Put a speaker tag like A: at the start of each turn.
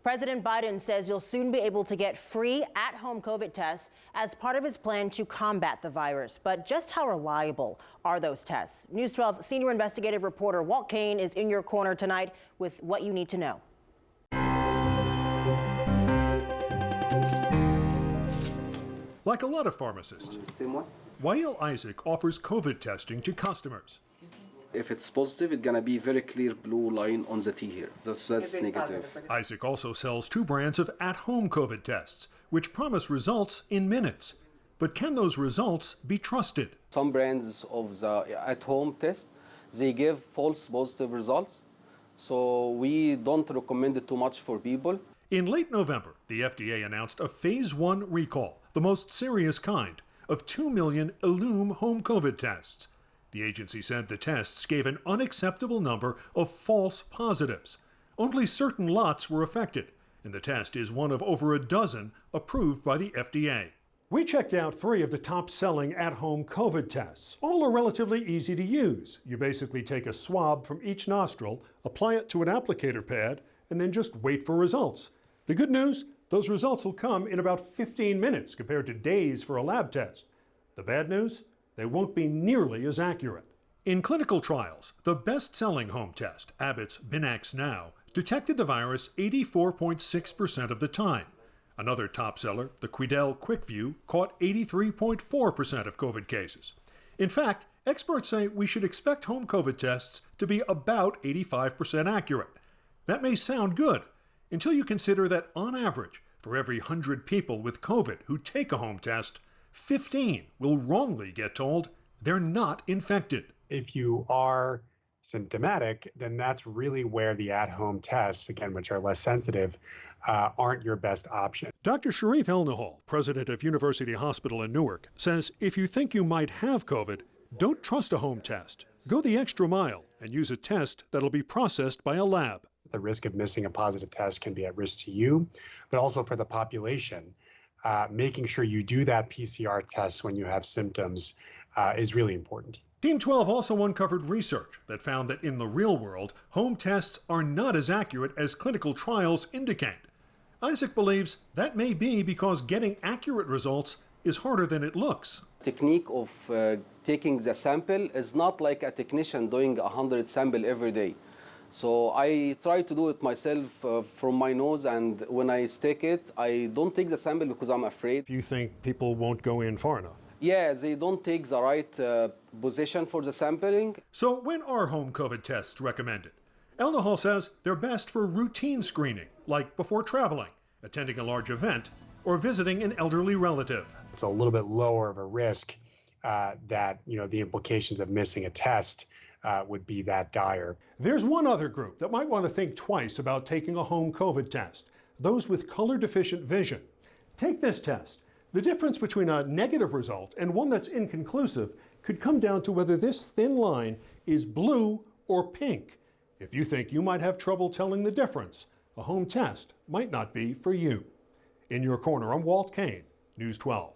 A: President Biden says you'll soon be able to get free at-home COVID tests as part of his plan to combat the virus. But just how reliable are those tests? News 12's senior investigative reporter Walt Kane is in your corner tonight with what you need to know.
B: Like a lot of pharmacists, Wael Isaac offers COVID testing to customers.
C: If it's positive, it's gonna be very clear blue line on the T here. That's negative.
B: Isaac also sells 2 brands of at-home COVID tests, which promise results in minutes. But can those results be trusted?
C: Some brands of the at-home test, they give false positive results. So we don't recommend it too much for people.
B: In late November, the FDA announced a phase 1 recall, the most serious kind, of 2 million Ellume home COVID tests. The agency said the tests gave an unacceptable number of false positives. Only certain lots were affected, and the test is one of over a dozen approved by the FDA. We checked out 3 of the top-selling at-home COVID tests. All are relatively easy to use. You basically take a swab from each nostril, apply it to an applicator pad, and then just wait for results. The good news, those results will come in about 15 minutes compared to days for a lab test. The bad news, they won't be nearly as accurate. In clinical trials, the best-selling home test, Abbott's Binax Now, detected the virus 84.6% of the time. Another top seller, the Quidel QuickView, caught 83.4% of COVID cases. In fact, experts say we should expect home COVID tests to be about 85% accurate. That may sound good, until you consider that on average, for every 100 people with COVID who take a home test, 15 will wrongly get told they're not infected.
D: If you are symptomatic, then that's really where the at-home tests, again, which are less sensitive, aren't your best option.
B: Dr. Sharif Elnahal, president of University Hospital in Newark, says if you think you might have COVID, don't trust a home test. Go the extra mile and use a test that'll be processed by a lab.
D: The risk of missing a positive test can be at risk to you, but also for the population. Making sure you do that PCR test when you have symptoms is really important.
B: Team 12 also uncovered research that found that in the real world, home tests are not as accurate as clinical trials indicate. Isaac believes that may be because getting accurate results is harder than it looks.
C: Technique of taking the sample is not like a technician doing 100 samples every day. So I try to do it myself from my nose, and when I stick it, I don't take the sample because I'm afraid.
B: You think people won't go in far enough?
C: Yeah, they don't take the right position for the sampling.
B: So when are home COVID tests recommended? Elnahal says they're best for routine screening, like before traveling, attending a large event, or visiting an elderly relative.
D: It's a little bit lower of a risk that the implications of missing a test would be that dire.
B: There's one other group that might want to think twice about taking a home COVID test, those with color-deficient vision. Take this test. The difference between a negative result and one that's inconclusive could come down to whether this thin line is blue or pink. If you think you might have trouble telling the difference, a home test might not be for you. In your corner, I'm Walt Kane, News 12.